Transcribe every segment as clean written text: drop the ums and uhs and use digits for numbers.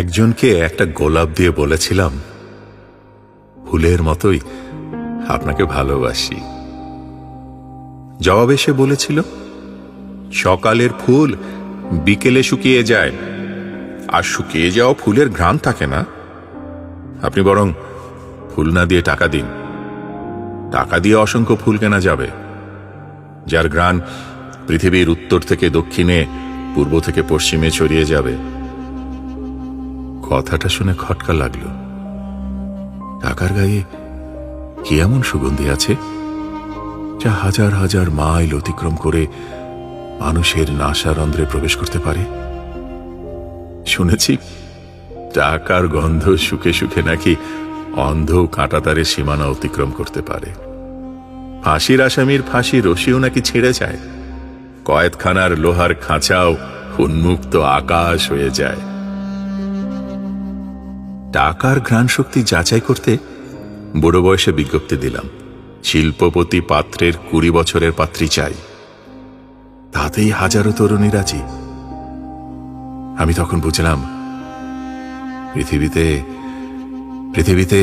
একজনকে একটা গোলাপ দিয়ে বলেছিলাম, ফুলের মতোই আপনাকে ভালোবাসি। জবাবে সে বলেছিল, সকালের ফুল বিকেলে শুকিয়ে যায়, আর শুকিয়ে যাওয়া ফুলের ঘ্রাণ থাকে না। আপনি বরং ফুল না দিয়ে টাকা দিন, টাকা দিয়ে অসংখ্য ফুল কেনা যাবে, যার ঘ্রাণ পৃথিবীর উত্তর থেকে দক্ষিণে, পূর্ব থেকে পশ্চিমে ছড়িয়ে যাবে। কথাটা শুনে খটকা লাগলো। টাকার গায়ে কি এমন সুগন্ধি আছে যা হাজার হাজার মাইল অতিক্রম করে মানুষের নাসারন্ধ্রে প্রবেশ করতে পারে? শুনেছি টাকার গন্ধ শুকে শুকে নাকি অন্ধ কাঁটাতারের সীমানা অতিক্রম করতে পারে। ফাঁসির আসামির ফাঁসি রশিও নাকি ছেড়ে যায়, কয়েদখানার লোহার খাঁচাও উন্মুক্ত আকাশ হয়ে যায়। টাকার ঘ্রাণ শক্তি যাচাই করতে বুড়ো বয়সে বিজ্ঞপ্তি দিলাম, শিল্পপতি পাত্রের 20 বছরের পাত্রী চাই। তাতেই হাজারো তরুণী রাজি। আমি তখন বুঝলাম, পৃথিবীতে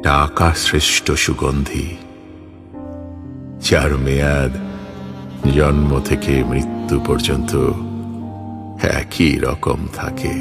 টাকা শ্রেষ্ঠ সুগন্ধি, যার মেয়াদ জন্ম থেকে মৃত্যু পর্যন্ত একই রকম থাকে।